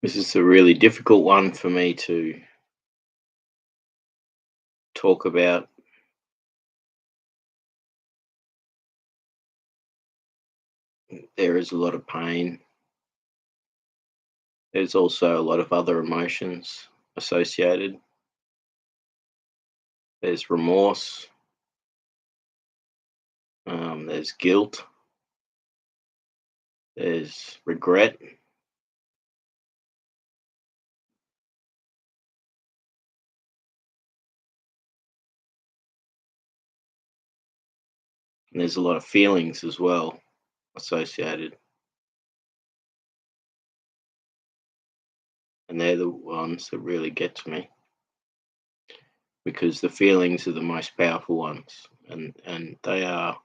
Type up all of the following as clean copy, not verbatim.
This is a really difficult one for me to talk about. There is a lot of pain. There's also a lot of other emotions associated. There's remorse, there's guilt, there's regret, and there's a lot of feelings as well associated. And they're the ones that really get to me because the feelings are the most powerful ones. And they are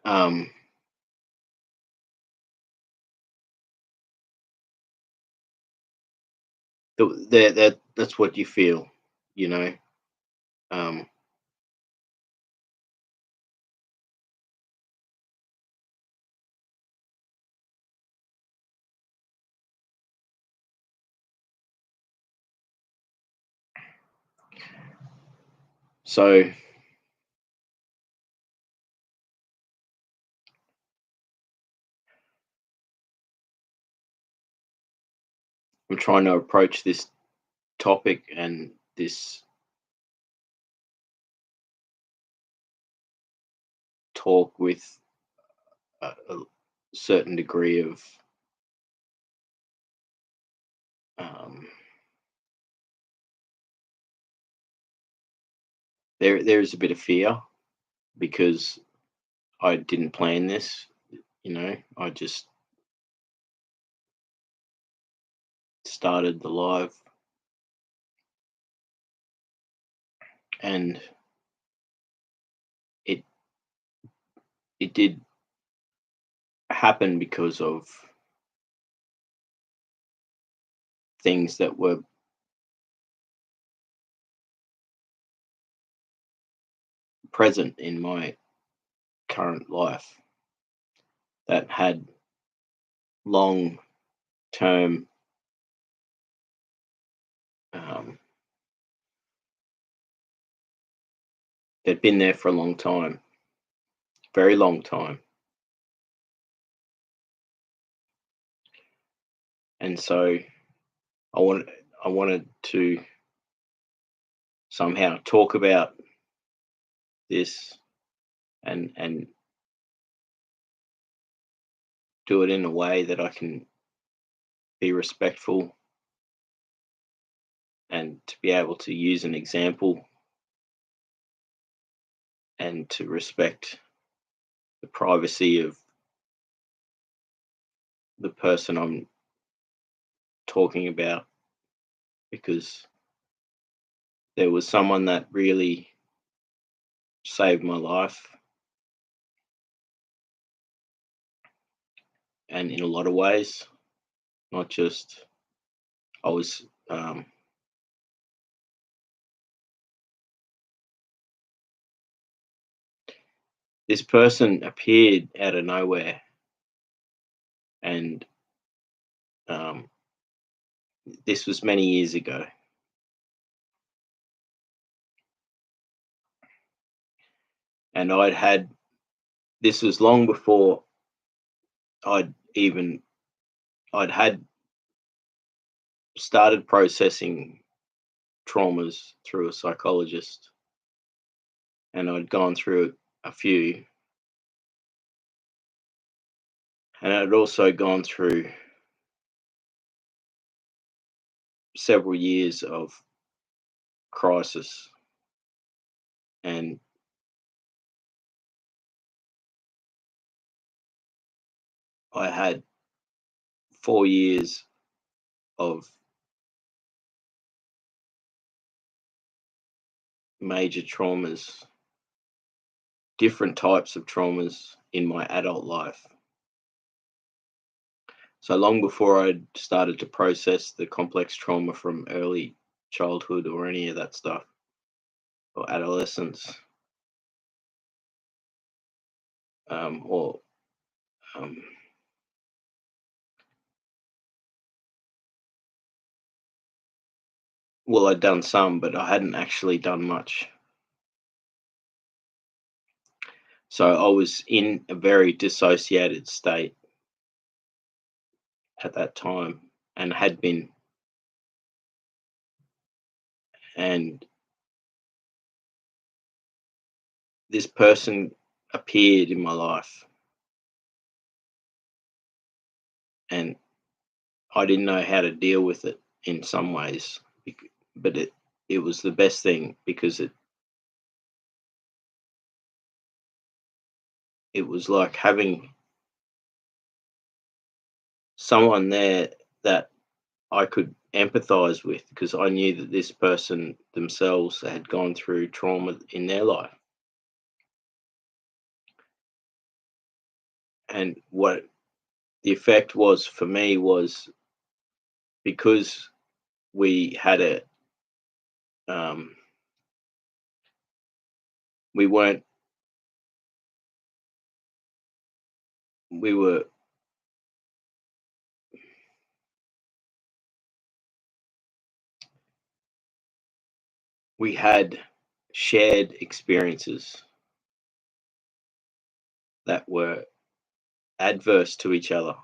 um, that's what you feel, you know. Um, so I'm trying to approach this topic and this talk with a certain degree of um, there's a bit of fear because I didn't plan this. I just started the live, and it it did happen because of things that were present in my current life that had long term um, they'd been there for a long time, very long time. And so I wanted I wanted to somehow talk about this and do it in a way that I can be respectful and to be able to use an example and to respect the privacy of the person I'm talking about, because there was someone that really saved my life, and in a lot of ways, not just I was this person appeared out of nowhere, and um, this was many years ago, and this was long before I'd even I'd had started processing traumas through a psychologist, and I'd gone through a few, and I'd also gone through several years of crisis, and I had 4 years of major traumas, different types of traumas in my adult life. So long before I'd started to process the complex trauma from early childhood or any of that stuff, or adolescence, or Um, well, I'd done some, but I hadn't actually done much. So I was in a very dissociated state at that time and had been. And this person appeared in my life, and I didn't know how to deal with it in some ways, but it was the best thing because it was like having someone there that I could empathize with because I knew that this person themselves had gone through trauma in their life. And what the effect was for me was because we had um, we weren't, we were, we had shared experiences that were adverse to each other.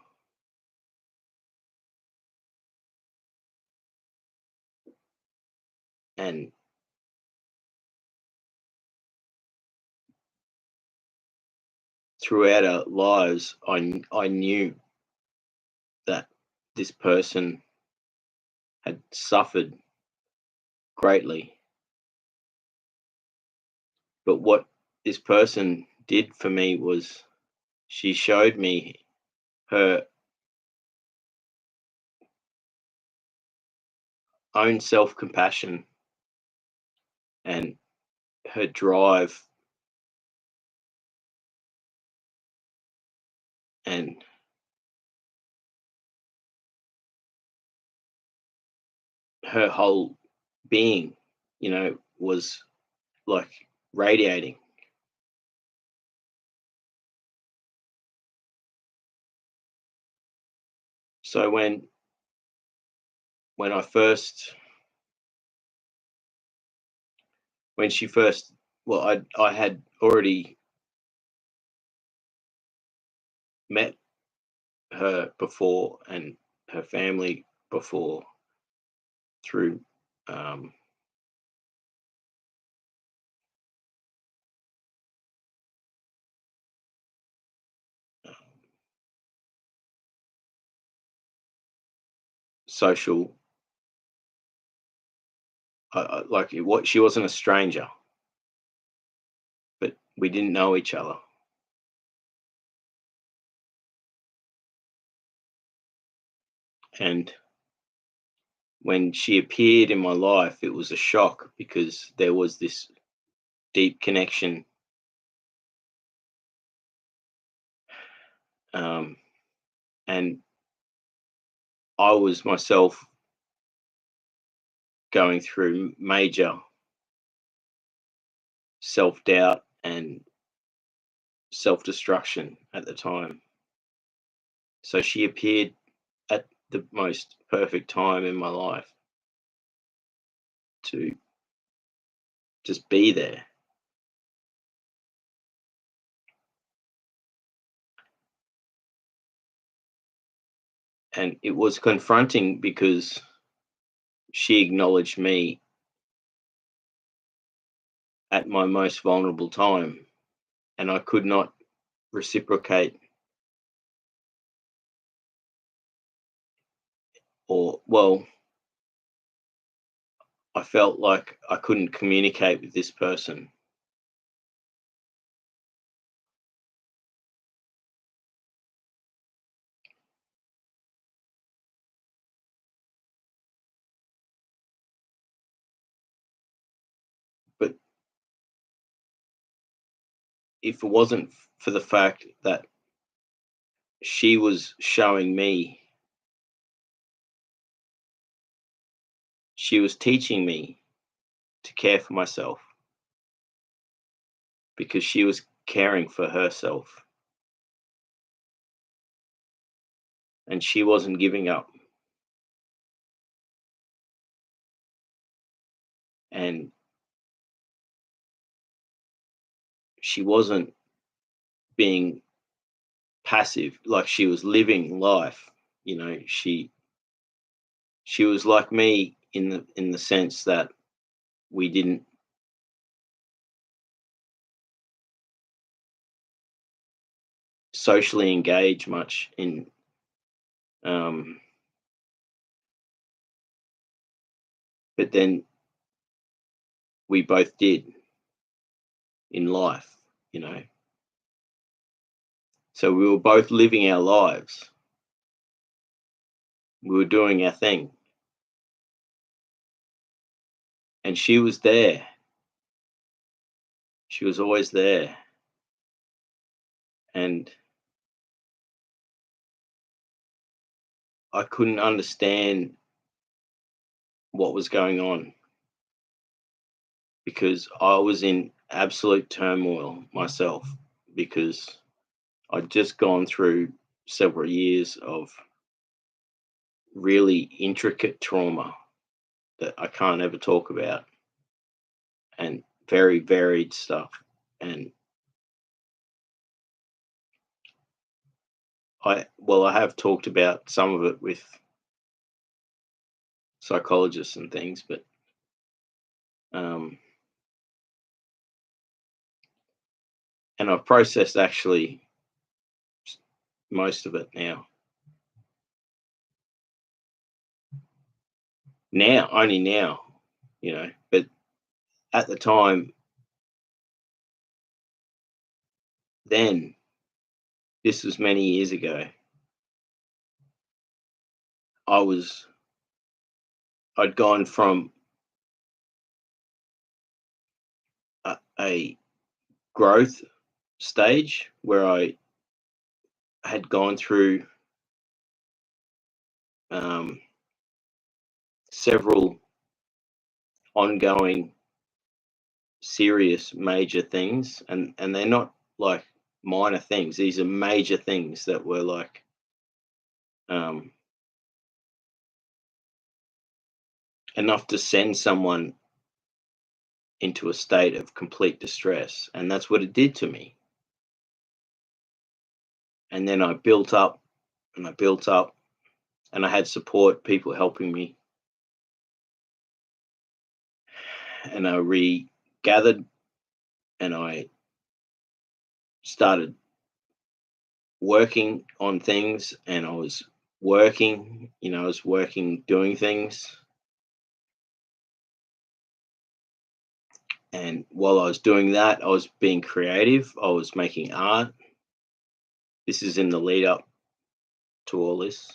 And throughout our lives, I knew that this person had suffered greatly. But what this person did for me was she showed me her own self compassion and her drive and her whole being, was like radiating. So when I first when she first well I had already met her before and her family before through um, social like what she wasn't a stranger, but we didn't know each other. And when she appeared in my life, it was a shock because there was this deep connection. Um, and I was myself going through major self doubt and self destruction at the time. So she appeared at the most perfect time in my life to just be there. And it was confronting because she acknowledged me at my most vulnerable time, and I could not reciprocate, or, well, I felt like I couldn't communicate with this person. But if it wasn't for the fact that she was showing me, she was teaching me to care for myself because she was caring for herself. and she wasn't giving up, and she wasn't being passive, like she was living life. She was like me in the sense that we didn't socially engage much in, um but then we both did in life, you know. So we were both living our lives. We were doing our thing, and she was there. She was always there, and I couldn't understand what was going on because I was in absolute turmoil myself because I'd just gone through several years of really intricate trauma that I can't ever talk about, and very varied stuff. And I have talked about some of it with psychologists and things, but um, and I've processed actually most of it now. Now, only now, but at the time, then, this was many years ago, I was I'd gone from a growth stage where I had gone through um, several ongoing serious major things, and they're not like minor things. These are major things that were like um, enough to send someone into a state of complete distress, and that's what it did to me. And then I built up and I built up, and I had support, people helping me, and I regathered, and I started working on things, and I was working, I was working, doing things. And while I was doing that, I was being creative. I was making art. This is in the lead up to all this.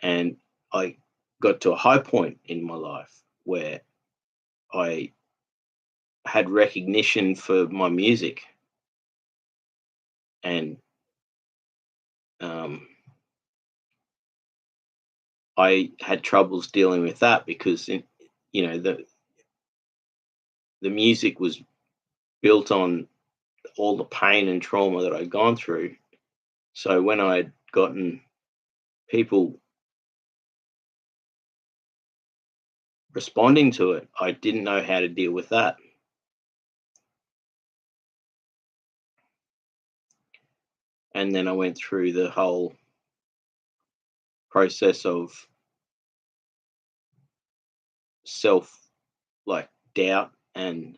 And I got to a high point in my life where I had recognition for my music. And um, I had troubles dealing with that because, the music was built on all the pain and trauma that I'd gone through. So when I'd gotten people responding to it, I didn't know how to deal with that. And then I went through the whole process of self, like, doubt and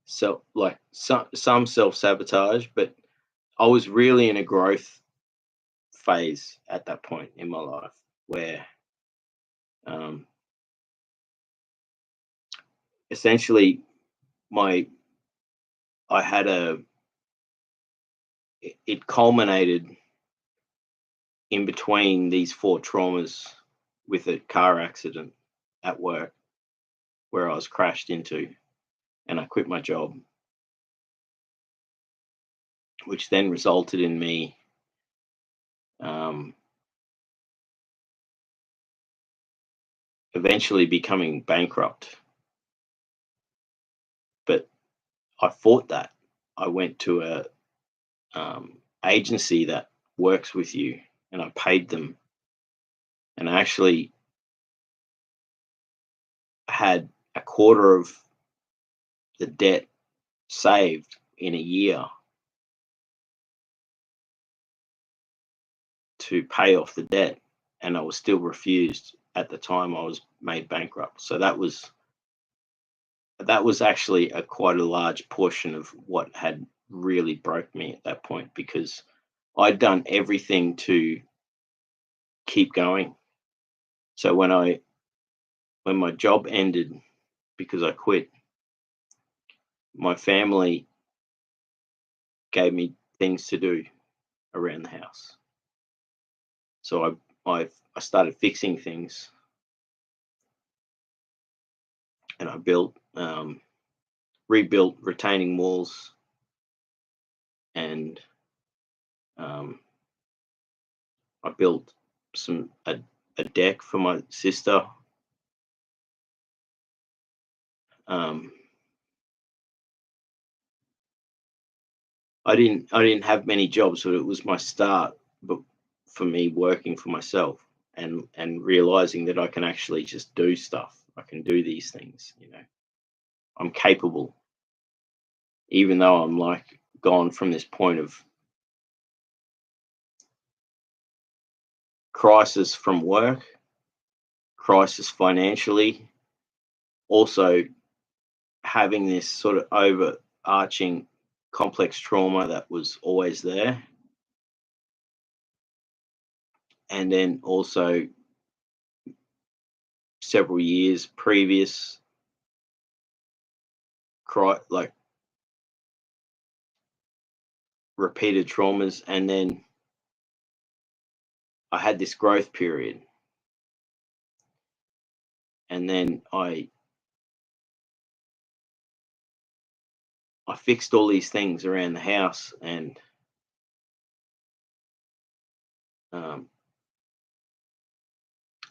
self, like, some self sabotage, but I was really in a growth phase at that point in my life where um, essentially my I had it culminated in between these four traumas with a car accident at work where I was crashed into, and I quit my job, which then resulted in me um, eventually becoming bankrupt. But I fought that. I went to a agency that works with you, and I paid them, and I actually had a quarter of the debt saved in a year to pay off the debt, and I was still refused at the time I was made bankrupt. So that was actually a quite a large portion of what had really broke me at that point, because I'd done everything to keep going. So when my job ended because I quit, my family gave me things to do around the house. So I started fixing things, and I rebuilt retaining walls, and um, I built a deck for my sister. Um, I didn't have many jobs, but it was my start. But for me, working for myself and realizing that I can actually just do stuff. I can do these things. I'm capable, even though I'm like gone from this point of crisis from work, crisis financially, also having this sort of overarching complex trauma that was always there. And then also several years previous, like repeated traumas. And then I had this growth period. And then I fixed all these things around the house, and um,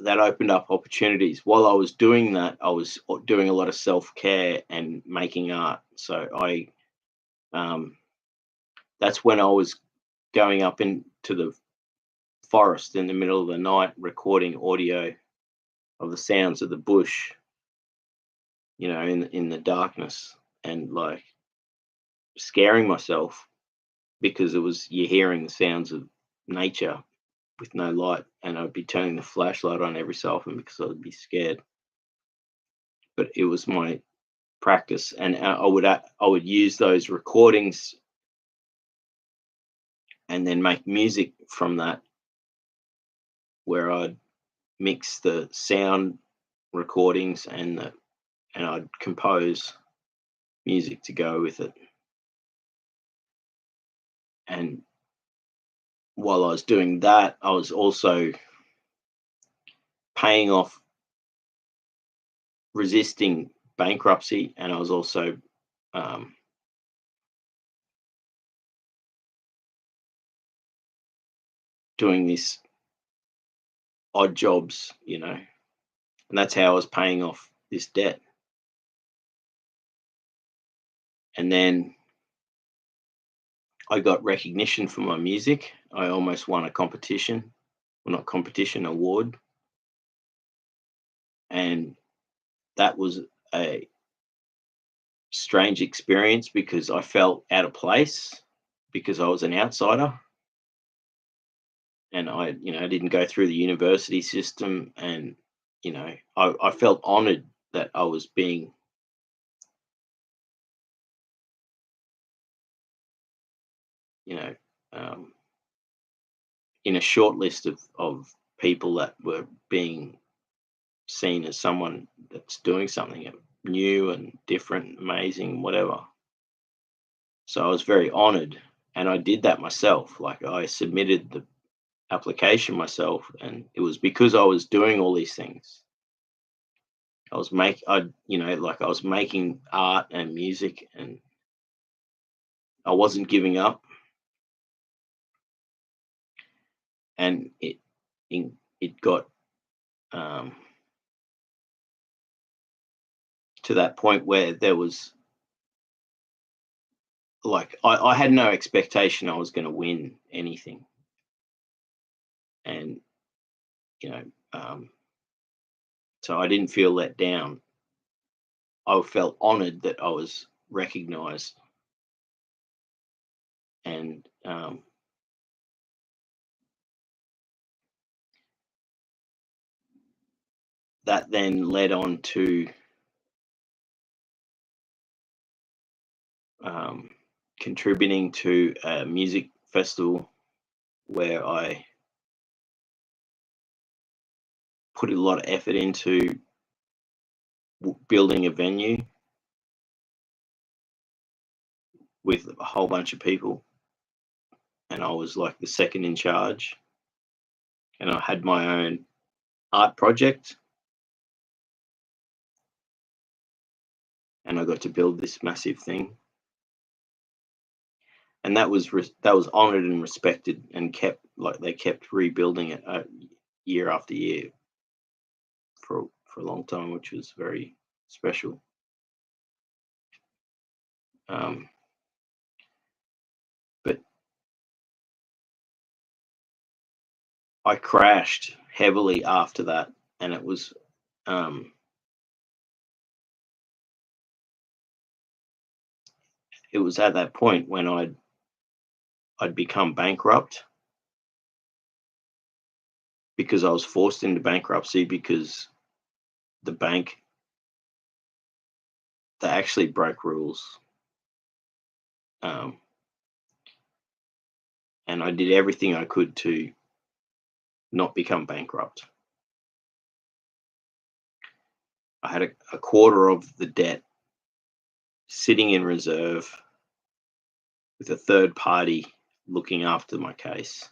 that opened up opportunities. While I was doing that, I was doing a lot of self care and making art. So um, that's when I was going up into the forest in the middle of the night, recording audio of the sounds of the bush, in the darkness, and like scaring myself, because it was you're hearing the sounds of nature with no light, and I'd be turning the flashlight on every so often because I'd be scared. But it was my practice, and I would use those recordings and then make music from that, where I'd mix the sound recordings and I'd compose music to go with it. And while I was doing that, I was also paying off, resisting bankruptcy, and I was also um, doing this odd jobs, and that's how I was paying off this debt. And then I got recognition for my music. I almost won a competition, well, not competition, award, and that was a strange experience because I felt out of place because I was an outsider, and I didn't go through the university system, and I felt honored that I was being, you know um, in a short list of people that were being seen as someone that's doing something new and different, amazing, whatever. So I was very honored, and I did that myself. Like, I submitted the application myself, and it was because I was doing all these things. I was making art and music, and I wasn't giving up. And it got um, to that point where there was, like, I had no expectation I was going to win anything. and you know, um, so I didn't feel let down. I felt honoured that I was recognised, and that then led on to um, contributing to a music festival where I put a lot of effort into building a venue with a whole bunch of people, and I was like the second in charge, and I had my own art project, and I got to build this massive thing, and that was honored and respected, and they kept rebuilding it year after year for a long time, which was very special. Um, but I crashed heavily after that, and um, it was at that point when I'd become bankrupt because I was forced into bankruptcy because the bank, they actually broke rules, um, and I did everything I could to not become bankrupt. I had a quarter of the debt sitting in reserve with a third party looking after my case,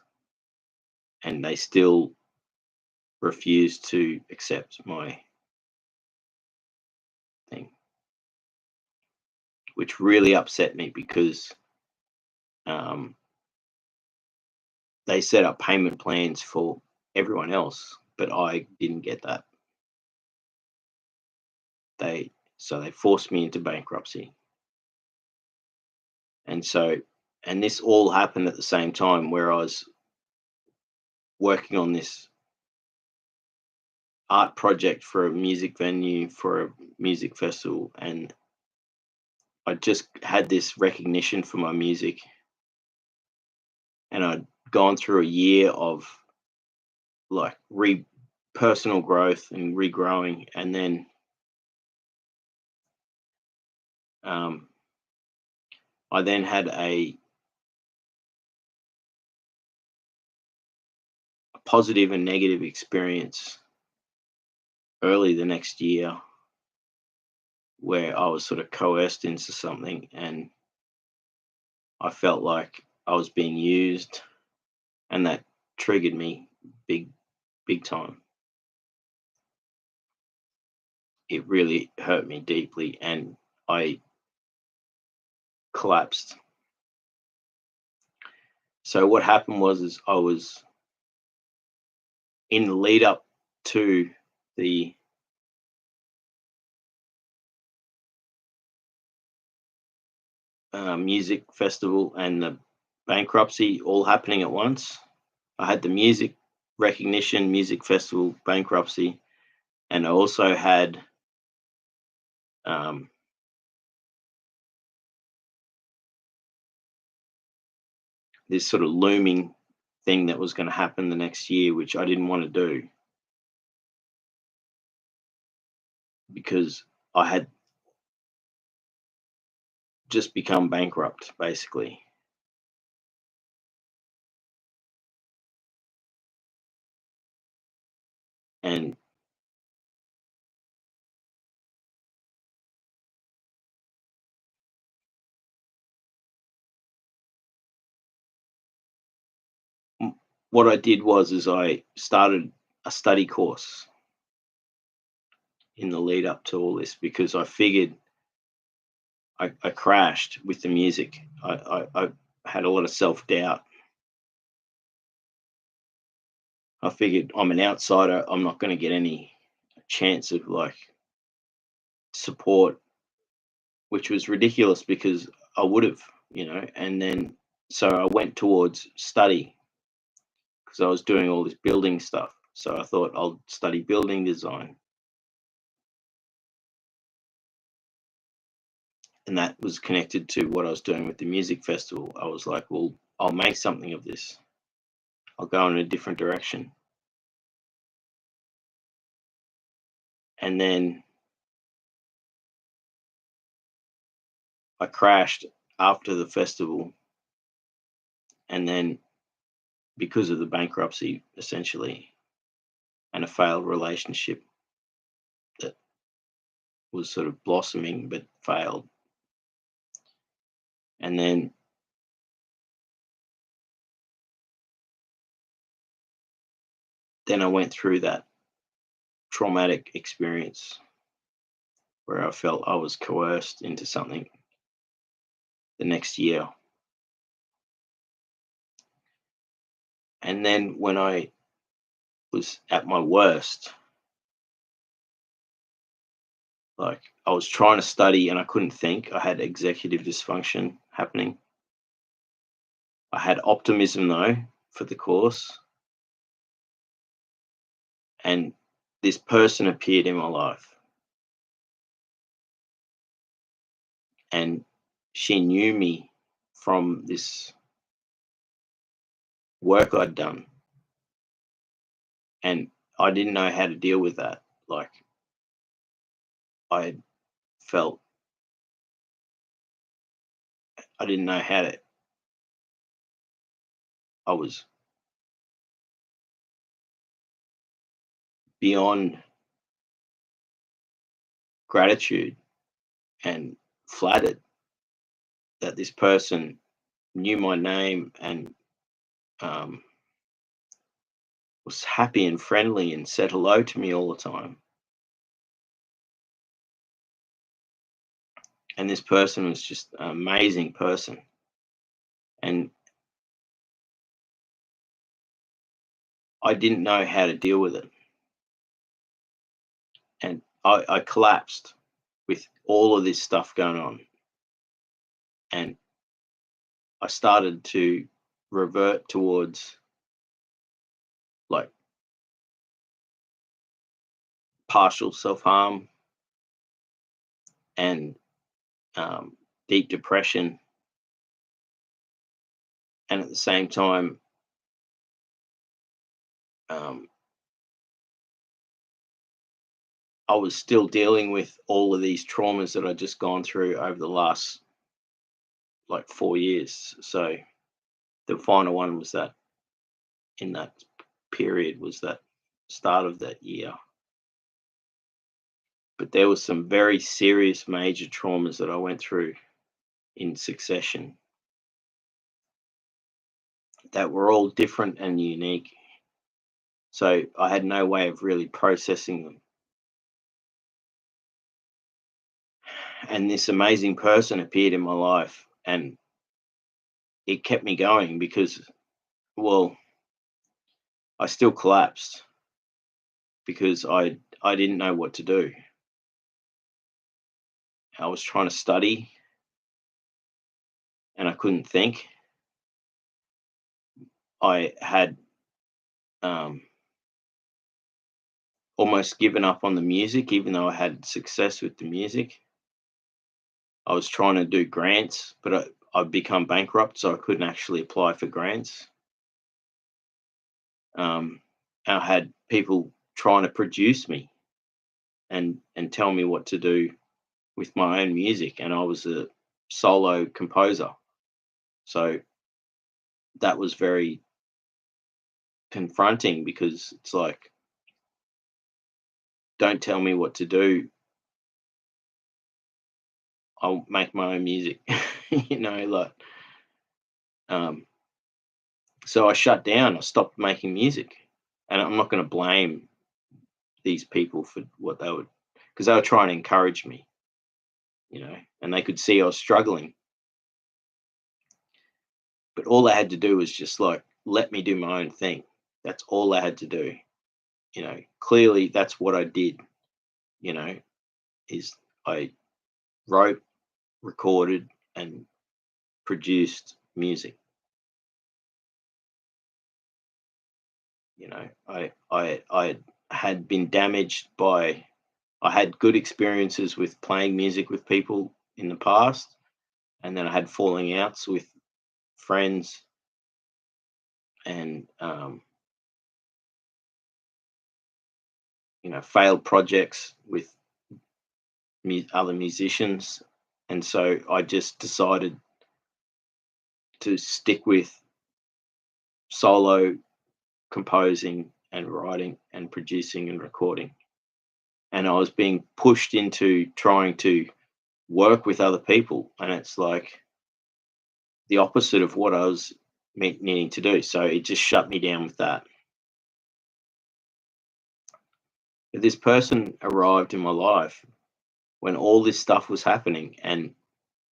and they still refused to accept my thing, which really upset me because um, they set up payment plans for everyone else, but I didn't get that. They forced me into bankruptcy, and this all happened at the same time where I was working on this art project for a music venue for a music festival, and I just had this recognition for my music, and I'd gone through a year of like personal growth and regrowing, and then um, I then had a positive and negative experience early the next year where I was sort of coerced into something, and I felt like I was being used, and that triggered me big, big time. It really hurt me deeply, and I collapsed. So what happened is I was in the lead up to the music festival and the bankruptcy all happening at once. I had the music recognition, music festival, bankruptcy, and I also had um, this sort of looming thing that was going to happen the next year, which I didn't want to do because I had just become bankrupt, basically. And what I did is I started a study course in the lead up to all this because I figured I crashed with the music. I had a lot of self doubt. I figured I'm an outsider. I'm not going to get any chance of like support, which was ridiculous because I would have, And then so I went towards study because I was doing all this building stuff. So I thought I'll study building design. And that was connected to what I was doing with the music festival. I was like, well, I'll make something of this. I'll go in a different direction. And then I crashed after the festival. And then because of the bankruptcy, essentially, and a failed relationship that was sort of blossoming but failed. And then I went through that traumatic experience where I felt I was coerced into something the next year. And then when I was at my worst, like I was trying to study and I couldn't think. I had executive dysfunction happening. I had optimism though for the course. And this person appeared in my life. And she knew me from this work I'd done. And I didn't know how to deal with that. Like I felt I didn't know how to I was beyond gratitude and flattered that this person knew my name and um, was happy and friendly and said hello to me all the time. And this person was just an amazing person. And I didn't know how to deal with it. And I collapsed with all of this stuff going on. And I started to revert towards like partial self harm and deep depression. And at the same time, um, I was still dealing with all of these traumas that I'd just gone through over the last like 4 years. So the final one was that in that period was that start of that year. But there was some very serious major traumas that I went through in succession that were all different and unique. So I had no way of really processing them. And this amazing person appeared in my life and it kept me going because, well, I still collapsed because I didn't know what to do. I was trying to study and I couldn't think. I had um, almost given up on the music, even though I had success with the music. I was trying to do grants, but I'd become bankrupt, so I couldn't actually apply for grants. I had people trying to produce me and tell me what to do with my own music, and I was a solo composer, so that was very confronting because it's like, don't tell me what to do. I'll make my own music, like. Um, so I shut down. I stopped making music, and I'm not going to blame these people for what they would, because they were trying to encourage me, and they could see I was struggling. But all they had to do was just like let me do my own thing. That's all they had to do. Clearly that's what I did. You know, is I wrote, recorded, and produced music. I had been damaged by. I had good experiences with playing music with people in the past, and then I had falling outs with friends and failed projects with other musicians, and so I just decided to stick with solo composing and writing and producing and recording. And I was being pushed into trying to work with other people, and it's like the opposite of what I was needing to do. So it just shut me down with that. But this person arrived in my life when all this stuff was happening, and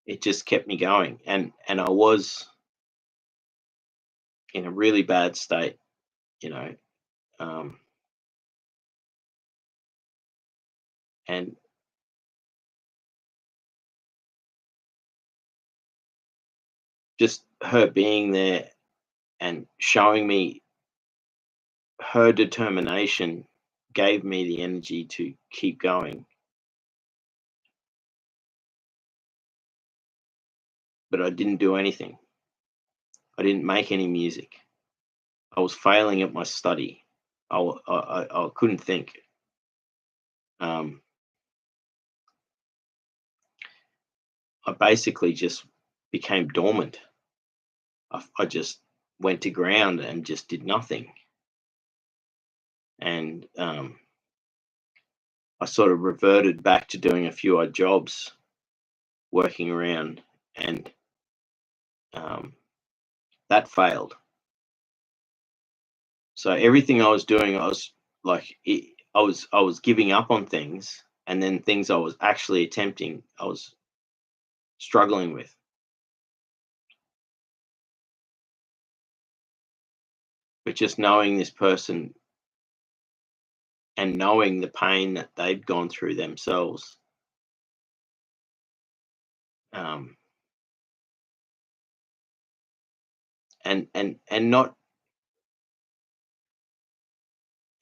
it just kept me going. And I was in a really bad state, you know, um, and just her being there and showing me her determination gave me the energy to keep going. But I didn't do anything. I didn't make any music. I was failing at my study. I couldn't think. Um, I basically just became dormant. I just went to ground and just did nothing. And I sort of reverted back to doing a few odd jobs, working around, and um, that failed. So everything I was doing, I was like, I was giving up on things, and then things I was actually attempting, I was struggling with. But just knowing this person and knowing the pain that they'd gone through themselves, um, and not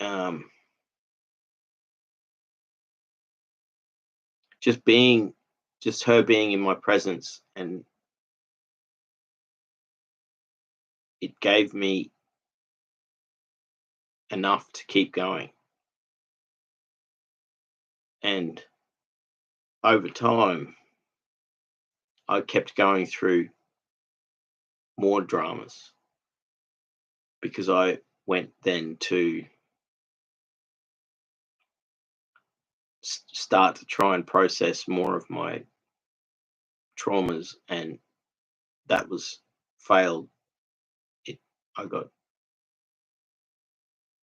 um, just being, just her being in my presence, and it gave me enough to keep going. And over time, I kept going through more dramas because I went then to start to try and process more of my traumas, and that was failed. I got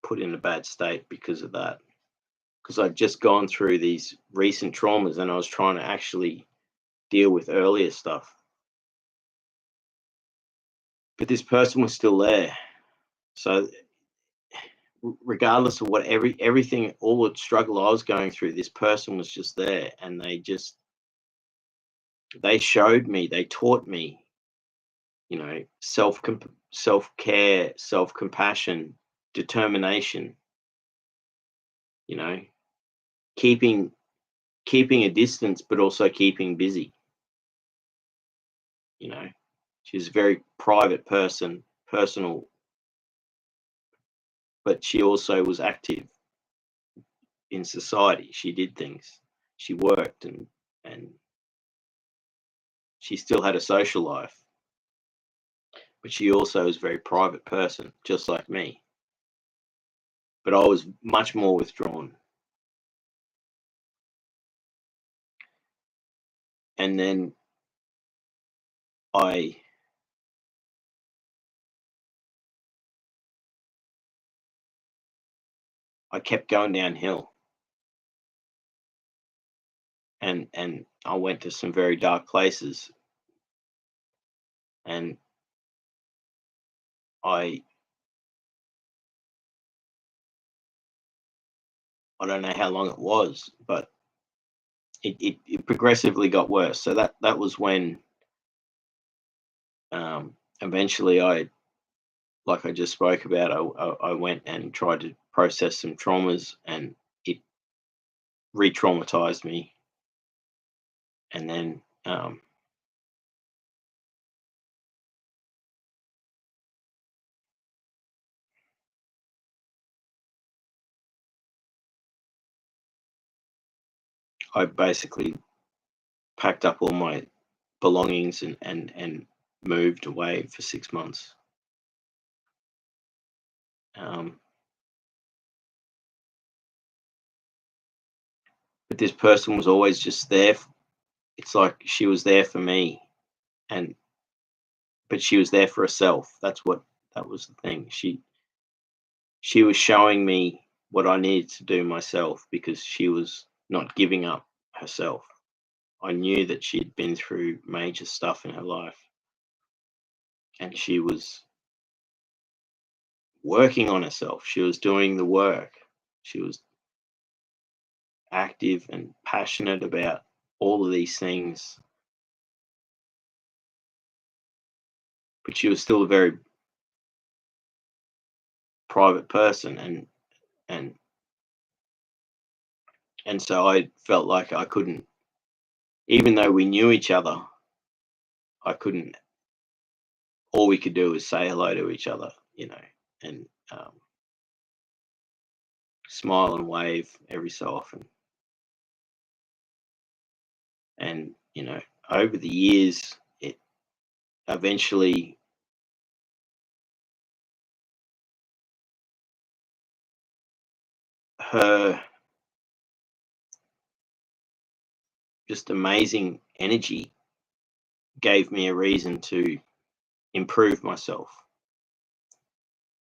put in a bad state because of that, because I'd just gone through these recent traumas and I was trying to actually deal with earlier stuff. But this person was still there. So regardless of what everything, all the struggle I was going through, this person was just there, and they showed me, they taught me, self-care, self-compassion, determination, you know, keeping keeping a distance but also keeping busy, you know. She's a very private person, personal, but she also was active in society. She did things. She worked, and she still had a social life, but she also was a very private person, just like me. But I was much more withdrawn. And then I I kept going downhill, and I went to some very dark places, and I I don't know how long it was, but it progressively got worse. So that was when eventually I like I just spoke about, I went and tried to process some traumas, and it re-traumatized me. And then I basically packed up all my belongings and moved away for 6 months. Um, but this person was always just there. It's like she was there for me, and but she was there for herself. That was the thing. She was showing me what I needed to do myself because she was not giving up herself. I knew that she'd been through major stuff in her life, and she was working on herself. She was doing the work. She was active and passionate about all of these things, but she was still a very private person, and and so I felt like I couldn't, even though we knew each other, I couldn't. All we could do was say hello to each other, and smile and wave every so often. And over the years, it eventually, her just amazing energy gave me a reason to improve myself,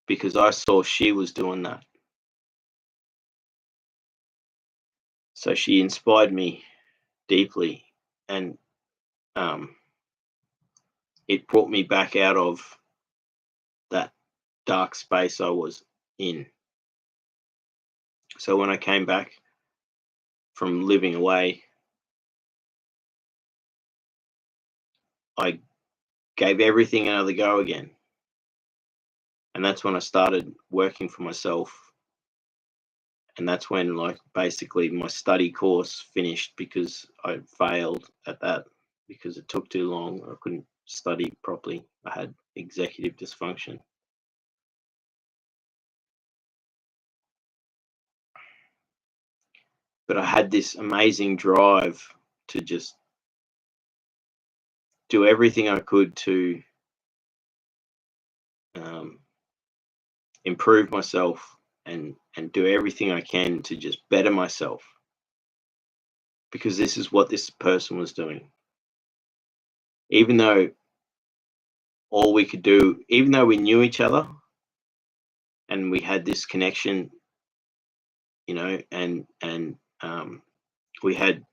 because I saw she was doing that. So she inspired me deeply, and um, it brought me back out of that dark space I was in. So when I came back from living away, I gave everything another go again. And that's when I started working for myself. And that's when, like, basically my study course finished because I failed at that because it took too long. I couldn't study properly. I had executive dysfunction. But I had this amazing drive to just do everything I could to um, improve myself and do everything I can to just better myself, because this is what this person was doing. Even though all we could do, even though we knew each other and we had this connection, and we had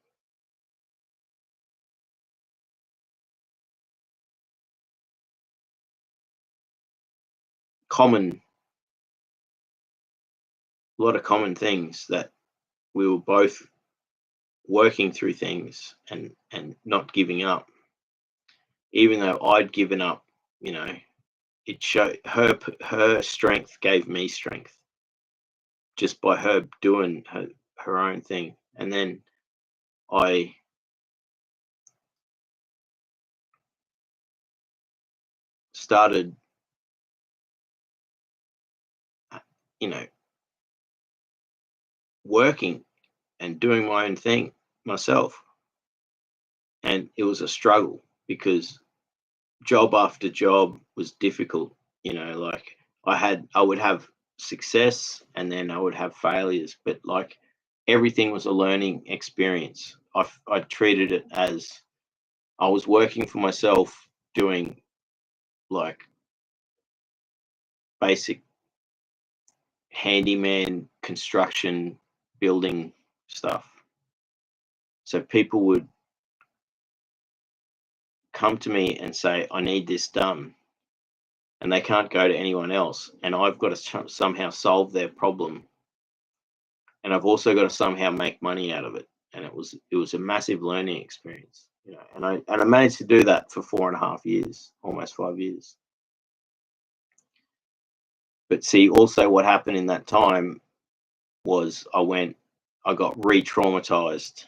common a lot of common things, that we were both working through things and not giving up, even though I'd given up. You know, it showed her strength gave me strength just by her doing her own thing. And then I started, you know, working and doing my own thing myself. And it was a struggle because job after job was difficult. Like, I would have success and then I would have failures, but like everything was a learning experience. I treated it as I was working for myself, doing like basic handyman construction building stuff. So people would come to me and say, I need this done. And they can't go to anyone else. And I've got to somehow solve their problem. And I've also got to somehow make money out of it. And it was a massive learning experience. And I managed to do that for 4.5 years, almost 5 years. But see, also what happened in that time was I got re-traumatized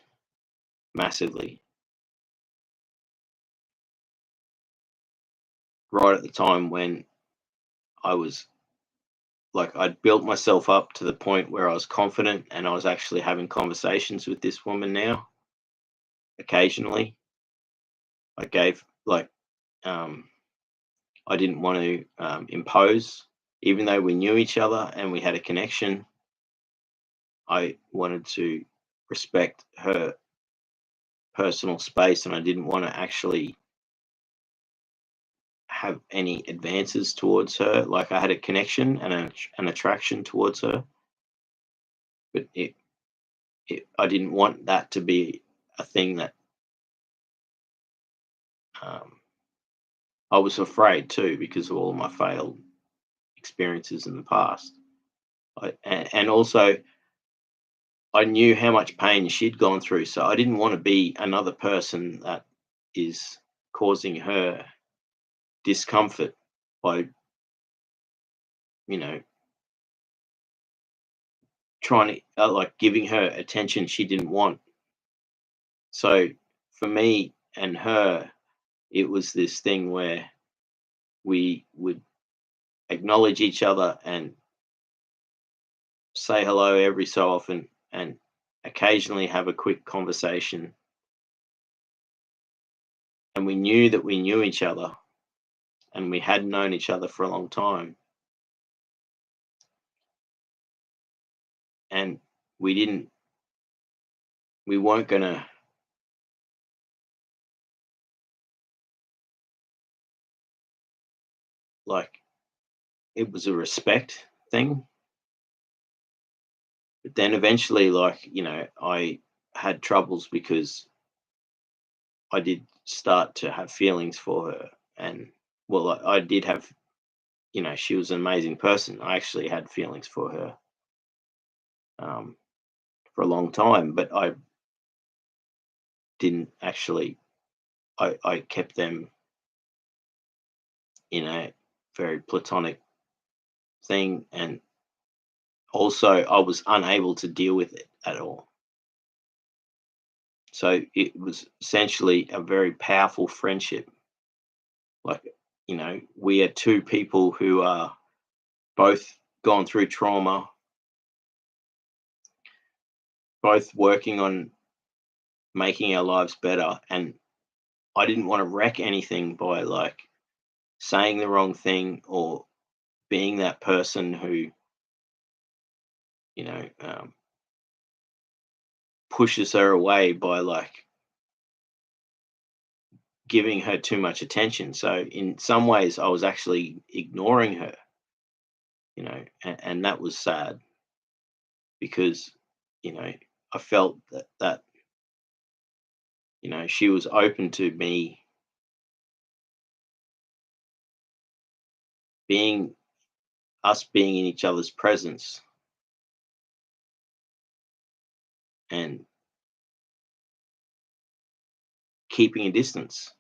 massively right at the time when I was like, I'd built myself up to the point where I was confident and I was actually having conversations with this woman now occasionally. I gave like I didn't want to impose, even though we knew each other and we had a connection. I wanted to respect her personal space, and I didn't want to actually have any advances towards her. Like I had a connection and an attraction towards her, but I didn't want that to be a thing that um, I was afraid too because of all of my failed experiences in the past. And also, I knew how much pain she'd gone through, so I didn't want to be another person that is causing her discomfort by, you know, trying to like giving her attention she didn't want. So for me and her, it was this thing where we would acknowledge each other and say hello every so often and occasionally have a quick conversation. And we knew that we knew each other and we had known each other for a long time. And we didn't, we weren't going to like, it was a respect thing. But then eventually, like, I had troubles because I did start to have feelings for her. And well, I did have, she was an amazing person. I actually had feelings for her um, for a long time, but I didn't actually, I kept them in a very platonic thing. And also, I was unable to deal with it at all. So it was essentially a very powerful friendship. Like, we are two people who are both gone through trauma, both working on making our lives better. And I didn't want to wreck anything by like saying the wrong thing or being that person who, you know, um, pushes her away by like giving her too much attention. So in some ways, I was actually ignoring her, and that was sad because, I felt that she was open to me being us being in each other's presence and keeping a distance.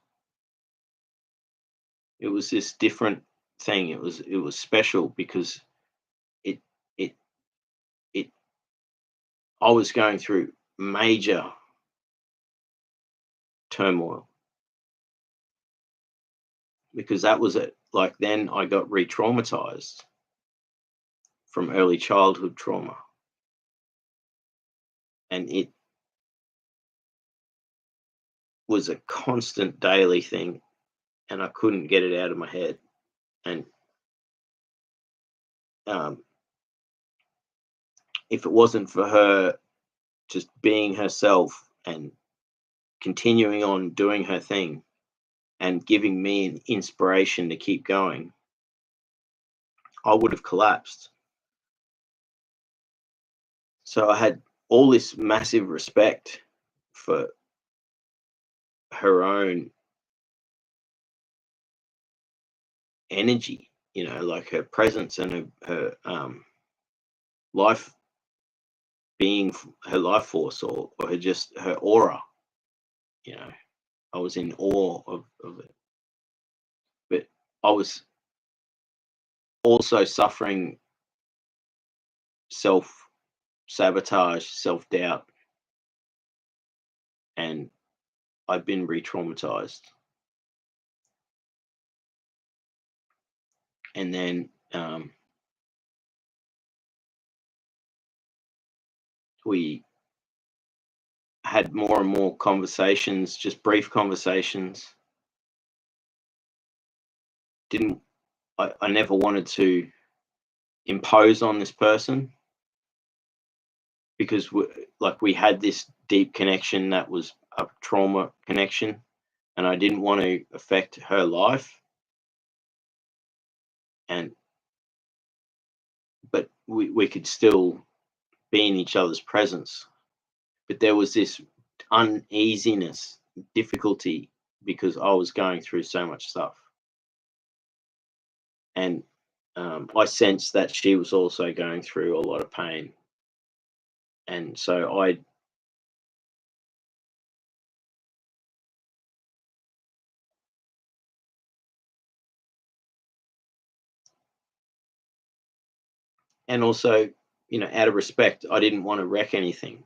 It was this different thing. It was special because it it it I was going through major turmoil because that was it. Like then I got re-traumatized from early childhood trauma, and it was a constant daily thing, and I couldn't get it out of my head. And um, if it wasn't for her just being herself and continuing on doing her thing and giving me an inspiration to keep going, I would have collapsed. So I had all this massive respect for her own energy, like her presence and her life being her life force or her just her aura. You know, I was in awe of it. But I was also suffering self sabotage, self doubt, and I've been re traumatized. And then we had more and more conversations, just brief conversations. Didn't I never wanted to impose on this person because we had this deep connection that was a trauma connection, and I didn't want to affect her life. And but we could still be in each other's presence. But there was this uneasiness, difficulty because I was going through so much stuff, and I sensed that she was also going through a lot of pain, and so I and also, out of respect, I didn't want to wreck anything.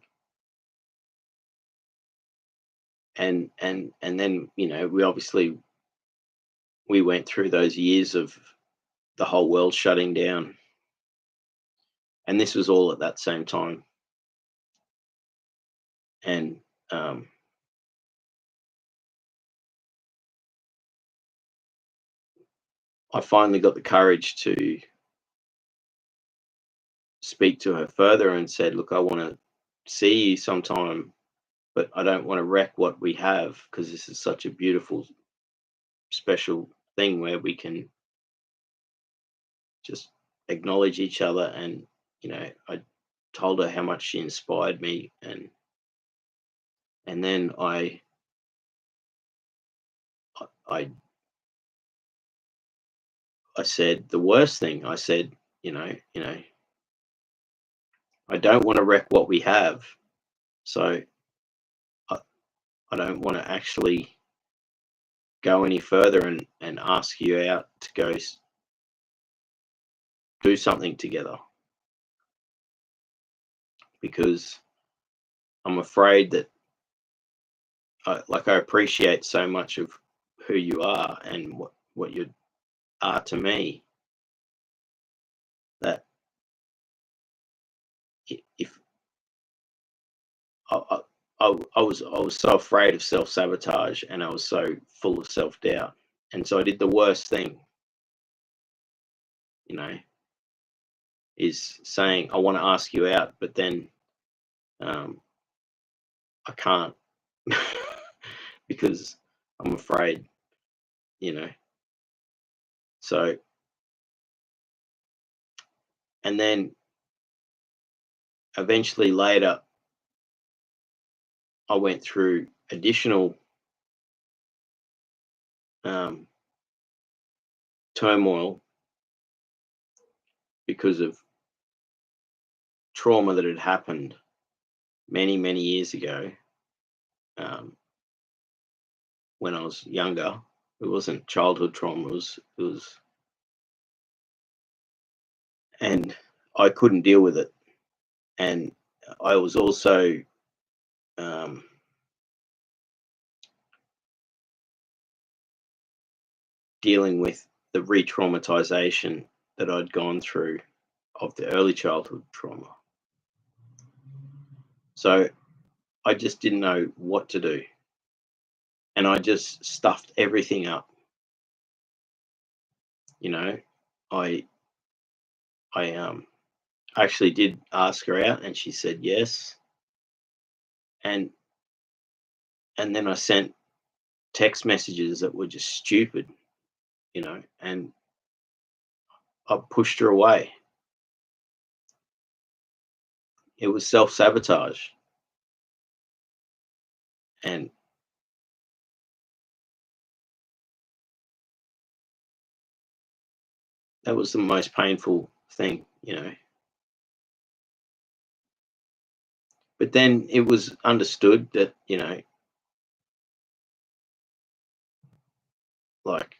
And then, we went through those years of the whole world shutting down, and this was all at that same time. And I finally got the courage to speak to her further and said, "Look, I want to see you sometime, but I don't want to wreck what we have because this is such a beautiful, special thing where we can just acknowledge each other." And I told her how much she inspired me, and then I I said the worst thing. I said, I don't want to wreck what we have, so I, I don't want to actually go any further and ask you out to go do something together because I'm afraid that I appreciate so much of who you are and what you are to me, that if I, I was so afraid of self sabotage, and I was so full of self doubt, and so I did the worst thing, you know, is saying I want to ask you out, but then um, I can't because I'm afraid, you know. So and then eventually later, I went through additional um, turmoil because of trauma that had happened many, many years ago, um, when I was younger. It wasn't childhood trauma. It was, and I couldn't deal with it. And I was also um, dealing with the re-traumatization that I'd gone through of the early childhood trauma. So I just didn't know what to do, and I just stuffed everything up. You know, I I actually did ask her out, and she said yes. And then I sent text messages that were just stupid, and I pushed her away. It was self sabotage, and that was the most painful thing. But then it was understood that, like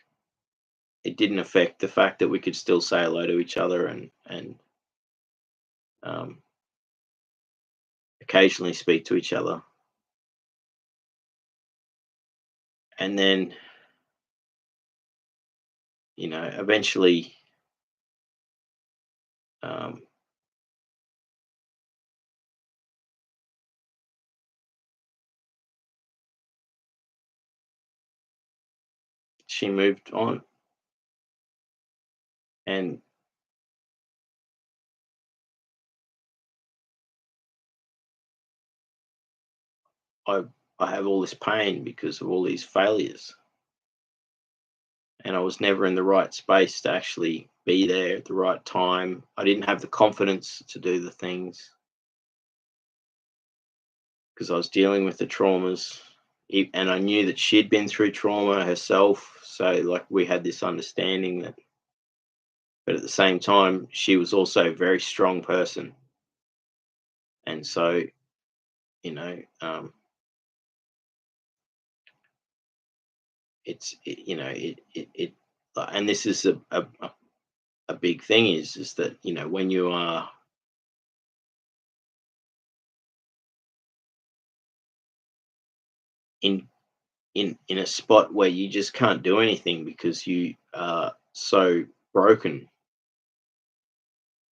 it didn't affect the fact that we could still say hello to each other and um, occasionally speak to each other. And then, eventually, um, she moved on, and I I have all this pain because of all these failures, and I was never in the right space to actually be there at the right time. I didn't have the confidence to do the things because I was dealing with the traumas, and I knew that she'd been through trauma herself. So, like, we had this understanding that, but at the same time, she was also a very strong person, and so you know, and this is a big thing is that when you are in in a spot where you just can't do anything because you are so broken,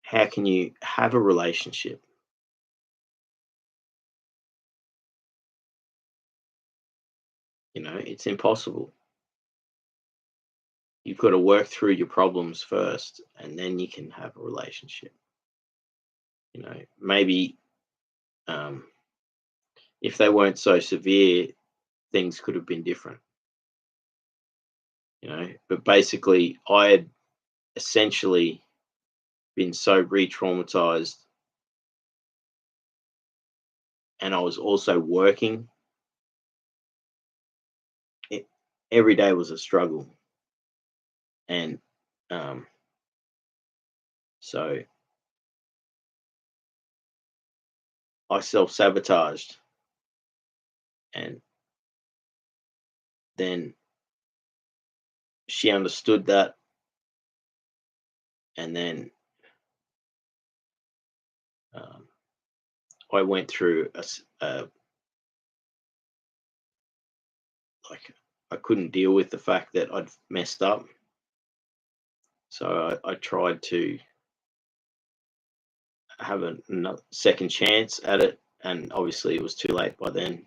how can you have a relationship? It's impossible. You've got to work through your problems first, and then you can have a relationship. Maybe um, if they weren't so severe, things could have been different. But basically, I had essentially been so re-traumatized, and I was also working. It, every day was a struggle, and um, so I self-sabotaged, and then she understood that, and then um, I went through like, I couldn't deal with the fact that I'd messed up, so I tried to have another second chance at it, and obviously it was too late by then.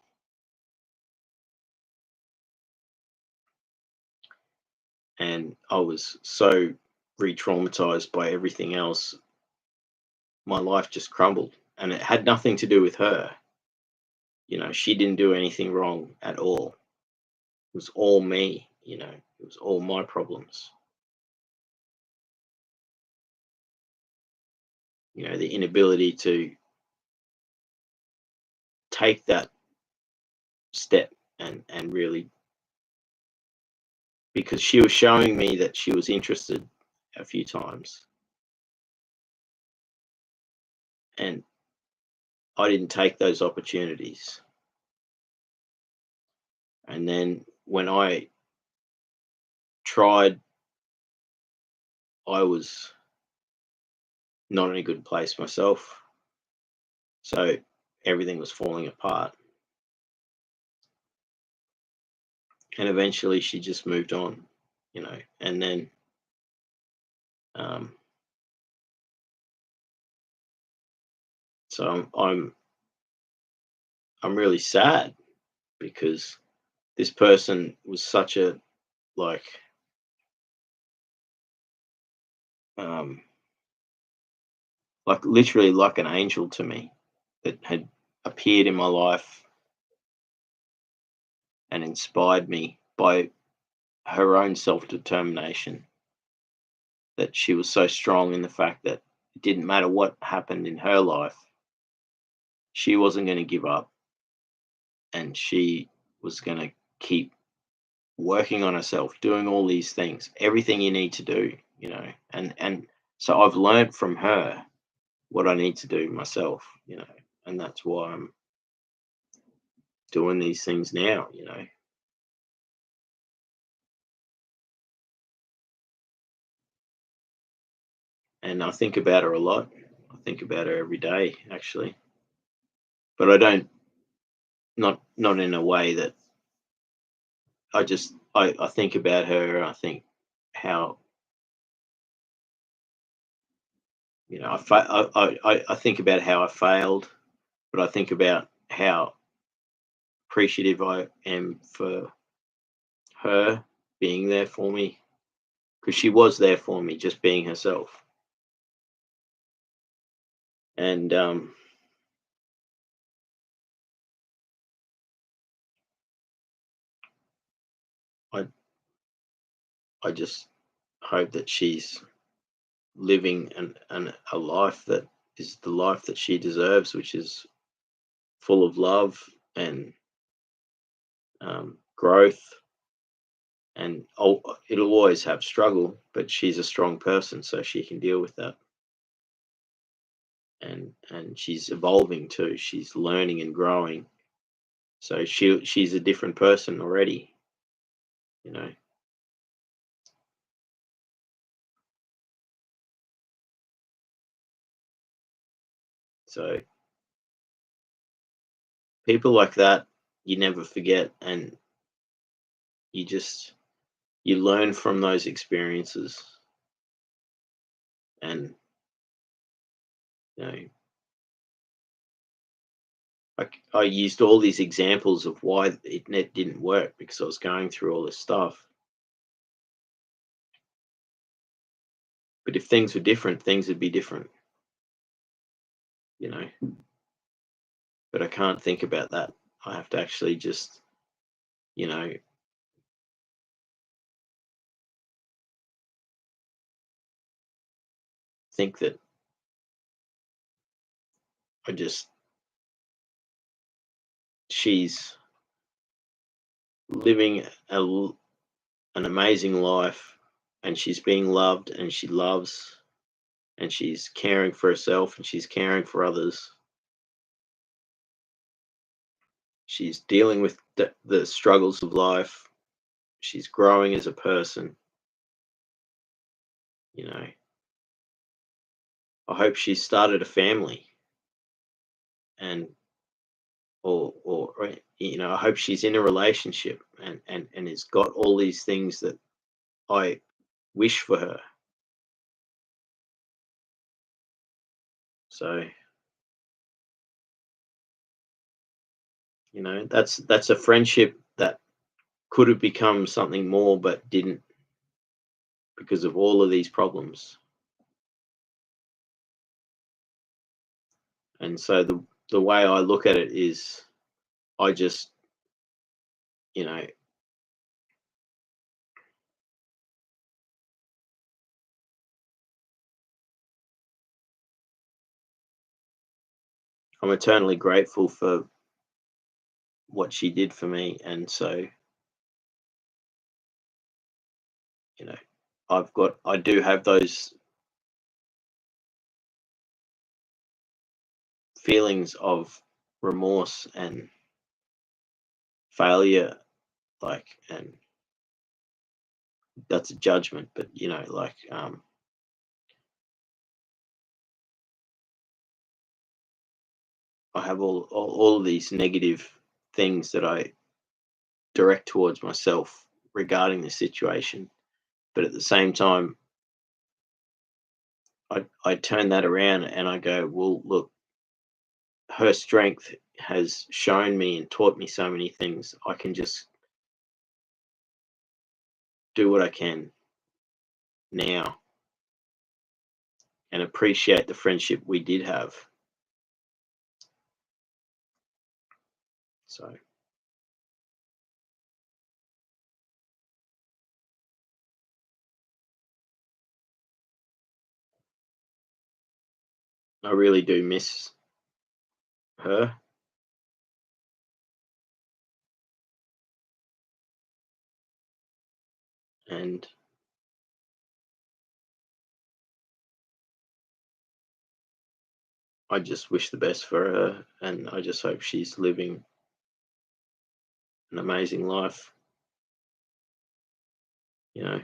And I was so re-traumatized by everything else, my life just crumbled, and it had nothing to do with her. She didn't do anything wrong at all. It was all me. It was all my problems. The inability to take that step and really, because she was showing me that she was interested a few times, and I didn't take those opportunities. And then when I tried, I was not in a good place myself. So everything was falling apart. And eventually she just moved on, and then um, so I'm really sad because this person was such a, like, um, literally like an angel to me, that had appeared in my life and inspired me by her own self-determination, that she was so strong in the fact that it didn't matter what happened in her life, she wasn't going to give up, and she was going to keep working on herself, doing all these things, everything you need to do, and so I've learned from her what I need to do myself, and that's why I'm doing these things now. and I think about her a lot. I think about her every day, actually, but I don't, not in a way that I think about her. I think how, I think about how I failed, but I think about how appreciative I am for her being there for me, because she was there for me, just being herself. And I I just hope that she's living a life that is the life that she deserves, which is full of love and growth. And it'll always have struggle, but she's a strong person, so she can deal with that. And she's evolving too. She's learning and growing, so she's a different person already. You know, so people like that you never forget, and you just you learn from those experiences. And you know, I used all these examples of why it didn't work, because I was going through all this stuff. But if things were different, things would be different, you know. But I can't think about that. I have to actually just, you know, think that I just she's living an amazing life, and she's being loved, and she loves, and she's caring for herself, and she's caring for others. She's dealing with the struggles of life. She's growing as a person, you know. I hope she's started a family, and or I hope she's in a relationship, and has got all these things that I wish for her. So, that's a friendship that could have become something more, but didn't, because of all of these problems. And so the way I look at it is, I just, you know, I'm eternally grateful for what she did for me. And so, you know, I do have those feelings of remorse and failure, and that's a judgment, but I have all of these negative things that I direct towards myself regarding the situation. But at the same time, I turn that around and I go, well, look, her strength has shown me and taught me so many things. I can just do what I can now and appreciate the friendship we did have. So I really do miss her. And I just wish the best for her. And I just hope she's living an amazing life, you know.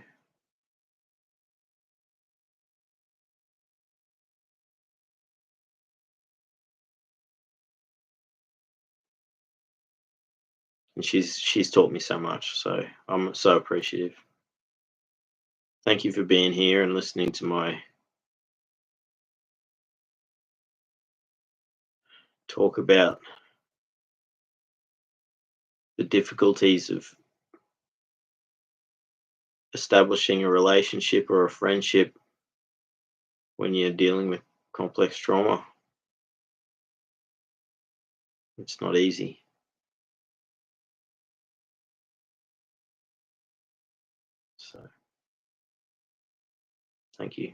and she's taught me so much. So I'm so appreciative. Thank you for being here and listening to my talk about the difficulties of establishing a relationship or a friendship when you're dealing with complex trauma. It's not easy. So thank you.